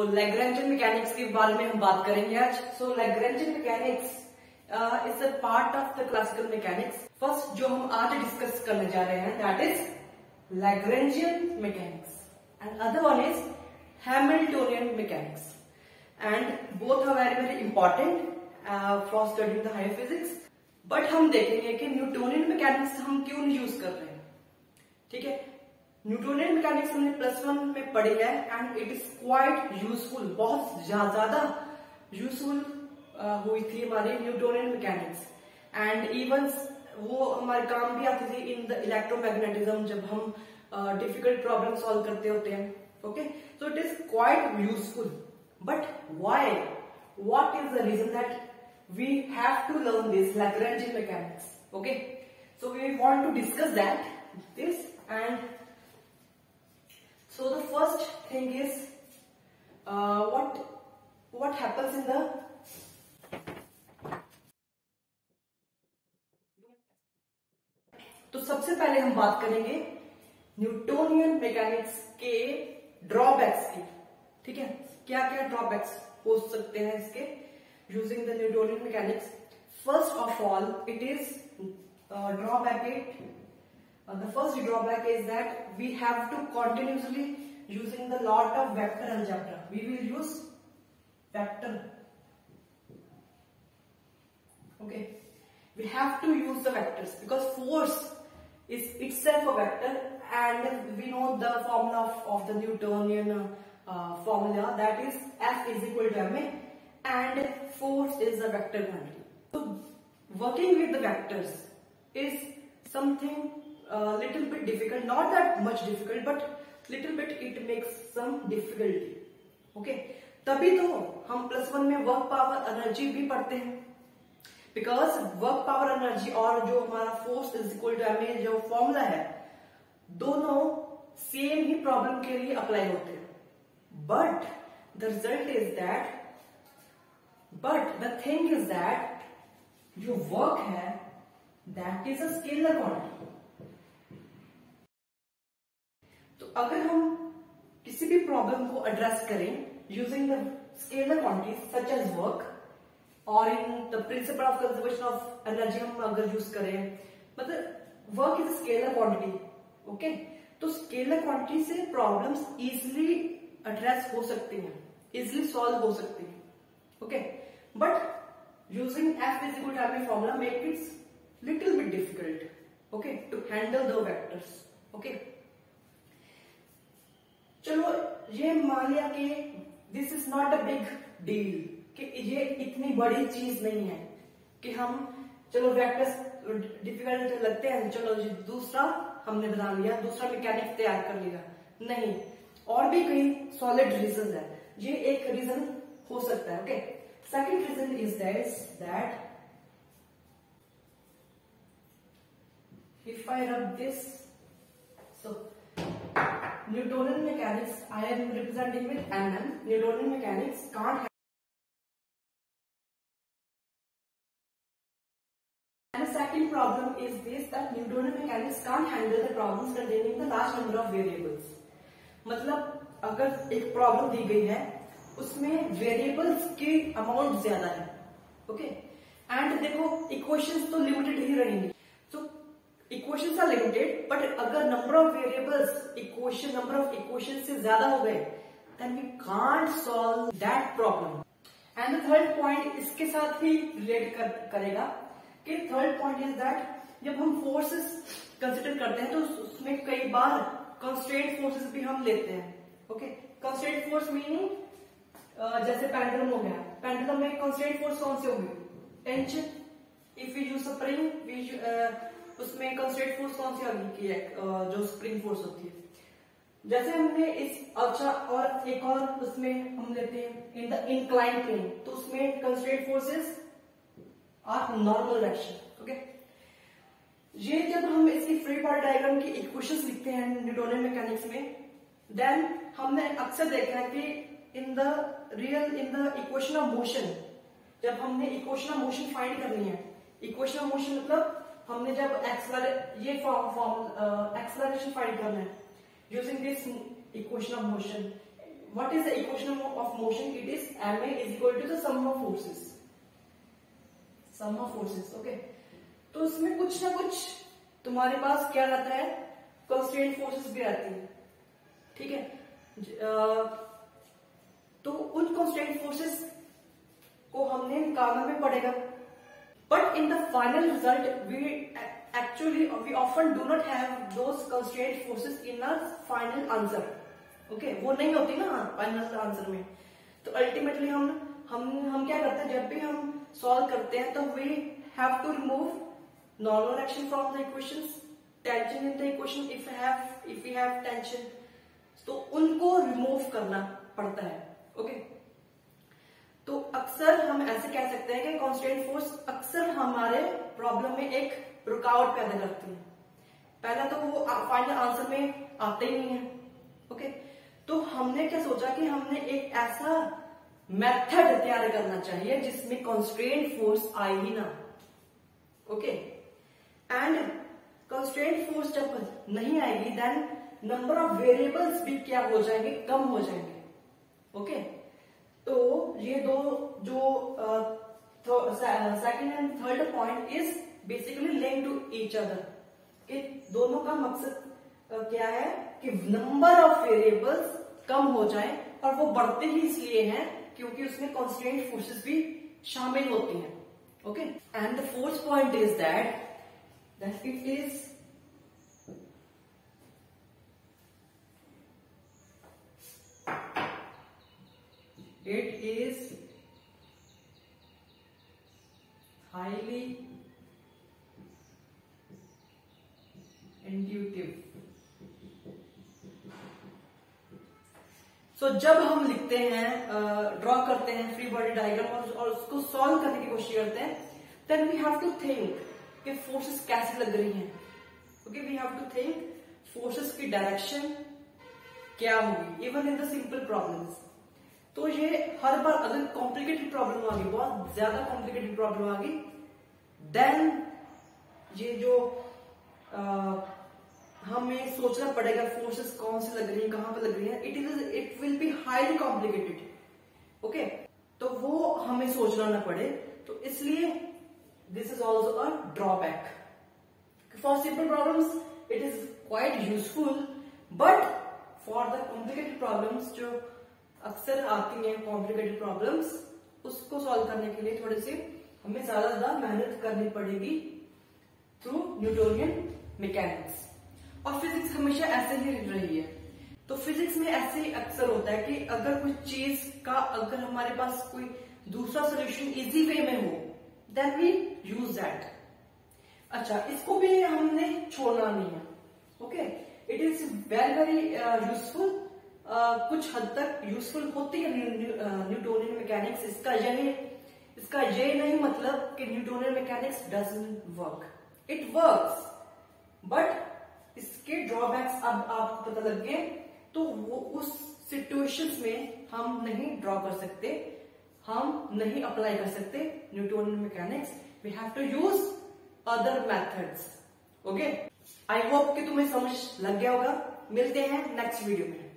सो Lagrangian mechanics के बारे में हम बात करेंगे आज। So Lagrangian mechanics is a part of the classical mechanics. First जो हम आज डिस्कस करने जा रहे हैं that is Lagrangian mechanics and other one is Hamiltonian mechanics and both are very very important for studying the higher physics. But हम देखेंगे कि न्यूटोनियन मैकेनिक्स हम क्यों यूज कर रहे हैं। ठीक है, न्यूटोनियन मैकेनिक्स हमने +1 में पढ़ी है and it is quite useful, बहुत ज्यादा यूजफुल हुई थी हमारी न्यूटोनियन मैकेनिक्स एंड इवन वो हमारे काम भी आती थी इन द इलेक्ट्रोमैग्नेटिज्म जब हम डिफिकल्ट प्रॉब्लम सॉल्व करते होते हैं। Okay, so it is quite useful, but why, what is the reason that we have to learn this Lagrangian mechanics? Okay, so we want to discuss this and so the first thing is what happens in the तो सबसे पहले हम बात करेंगे Newtonian mechanics के drawbacks की। ठीक है, क्या क्या ड्रॉबैक्स हो सकते हैं इसके using the Newtonian mechanics. First of all, it is the first drawback is that we have to continuously using the lot of vector algebra. We will use vector. Okay, we have to use the vectors because force is itself a vector, and we know the formula of the Newtonian formula, that is F is equal to ma, and force is a vector quantity. So working with the vectors is something little bit difficult, not that much difficult, but little bit it makes some difficulty. Okay, तभी तो हम +1 में work power energy भी पढ़ते हैं, because work power energy और जो हमारा force is equal to m जो फॉर्मूला है दोनों सेम ही प्रॉब्लम के लिए अप्लाई होते हैं। But the result is that But the thing is that जो वर्क है that is a scalar quantity। तो अगर हम किसी भी प्रॉब्लम को एड्रेस करें using the scalar quantities such as work और in the principle of conservation of energy हम अगर यूज करें, मतलब work is scalar quantity. Okay, तो स्केलर क्वांटिटी से प्रॉब्लम्स इजिली एड्रेस हो सकती हैं, इजिली सॉल्व हो सकती हैं। Okay, but using F is equal to ma formula make it little bit difficult, okay, to handle the vectors. Okay, चलो ये मान लिया कि this is not a big deal, कि ये इतनी बड़ी चीज नहीं है कि हम चलो वेक्टर्स डिफिकल्ट लगते हैं, चलो दूसरा हमने बना लिया, दूसरा मैकेनिक्स तैयार कर लिया। नहीं, और भी कई सॉलिड रीजन है, ये एक रीजन हो सकता है। Okay, second reason is that if I rub this, so Newtonian mechanics I am representing with Nm. Newtonian mechanics can't. And the second problem is this, that Newtonian mechanics can't handle the problems containing the large number of variables. मतलब अगर एक problem दी गई है उसमें variables की amount ज्यादा है। Okay, and देखो इक्वेशंस तो लिमिटेड ही रहेंगी, तो इक्वेशंस आर लिमिटेड, बट अगर number of variables number of equation से ज्यादा हो गए then we can't solve that problem. And the third point इसके साथ ही रिलेट करेगा कि थर्ड पॉइंट इज दैट जब हम फोर्सेस कंसिडर करते हैं तो उसमें कई बार कंस्ट्रेंट फोर्सेस भी हम लेते हैं। ओके, कंस्ट्रेंट फोर्स मीनिंग जैसे पेंडुलम हो गया, पेंडुलम में कंस्ट्रेंट फोर्स कौन सी होगी, tension. If you use spring उसमें कंस्ट्रेंट फोर्स कौन सी होगी की है, जो स्प्रिंग फोर्स होती है। जैसे हमने इस अच्छा और एक और उसमें हम लेते हैं इन द इंक्लाइन प्लेन, तो उसमें constraint forces are normal direction. Okay, ये जब हम इसकी फ्री बॉडी डायग्राम की इक्वेशंस लिखते हैं न्यूटोनियन मैकेनिक्स में, देन हमने अक्सर देखा है कि इन द इक्वेशन ऑफ मोशन, जब हमने इक्वेशन ऑफ मोशन फाइंड करनी है, इक्वेशन ऑफ मोशन मतलब हमने जब एक्सलरेशन फाइंड करना है using this equation of motion, what is the equation of motion? It is ma is equal to the sum of forces. Okay. तो इसमें कुछ ना कुछ तुम्हारे पास क्या रहता है, कंस्ट्रेंट फोर्सेस भी रहती है, ठीक है। तो उन कंस्ट्रेंट फोर्सेस को हमने निकालना में पड़ेगा, but in the final result we often do not have those constraint forces in a final answer. Okay, वो नहीं होती ना फाइनल आंसर में। तो अल्टीमेटली हम क्या करते हैं, जब भी हम सॉल्व करते हैं तो we have to remove normal action from the equations, tension in the equation if we have tension, तो उनको रिमूव करना पड़ता है। ओके, तो अक्सर हम ऐसे कह सकते हैं कि कांस्टेंट फोर्स अक्सर हमारे प्रॉब्लम में एक रुकावट पैदा करती है। पहला तो वो फाइनल आंसर में आते ही नहीं है। ओके, तो हमने क्या सोचा कि हमने एक ऐसा मेथड तैयार करना चाहिए जिसमें कंस्ट्रेंट फोर्स आए ही ना। ओके, एंड कंस्ट्रेंट फोर्स जब नहीं आएगी देन नंबर ऑफ वेरिएबल्स भी क्या हो जाएंगे, कम हो जाएंगे। ओके, तो ये दो जो second and third point is basically link to each other, कि दोनों का मकसद क्या है कि नंबर ऑफ वेरिएबल्स कम हो जाए, और वो बढ़ते ही इसलिए हैं क्योंकि उसमें कंस्ट्रेंट फोर्सेस भी शामिल होती हैं। Okay, and the fourth point is that it is highly intuitive। So, जब हम लिखते हैं, ड्रॉ करते हैं फ्री बॉडी डायग्राम और उसको सॉल्व करने की कोशिश करते हैं, then we have to think कि फोर्सेस कैसे लग रही हैं। Okay, we have to think forces की डायरेक्शन क्या होगी, even in the simple problems. तो ये हर बार अगर कॉम्प्लिकेटेड प्रॉब्लम आ गई, बहुत ज्यादा कॉम्प्लिकेटेड प्रॉब्लम आ गई, देन ये जो हमें सोचना पड़ेगा फोर्सेस कौन से लग रही है, कहां पे लग रही है, it will be highly complicated. Okay, तो वो हमें सोचना ना पड़े, तो इसलिए this is also a drawback. For simple problems it is quite useful, but for the complicated problems जो अक्सर आती हैं, कॉम्प्लिकेटेड प्रॉब्लम्स, उसको सॉल्व करने के लिए थोड़ी सी हमें ज्यादा मेहनत करनी पड़ेगी थ्रू न्यूटोनियन मैकेनिक्स। और फिजिक्स हमेशा ऐसे ही रही है। तो फिजिक्स में ऐसे ही अक्सर होता है कि अगर कोई चीज का अगर हमारे पास कोई दूसरा सोल्यूशन इजी वे में हो, देन वी यूज दैट। अच्छा, इसको भी हमने छोड़ना नहीं है। Okay, it is very very useful, कुछ हद तक यूजफुल होती है न्यूटोनियन मैकेनिक्स। इसका ये नहीं मतलब कि Newtonian mechanics doesn't work, it works, but इसके ड्रॉबैक्स अब आपको पता लग गए, तो वो उस सिचुएशंस में हम नहीं ड्रॉ कर सकते, हम नहीं अप्लाई कर सकते Newtonian mechanics. We have to use other methods. Okay, I hope कि तुम्हें समझ लग गया होगा। मिलते हैं नेक्स्ट वीडियो में।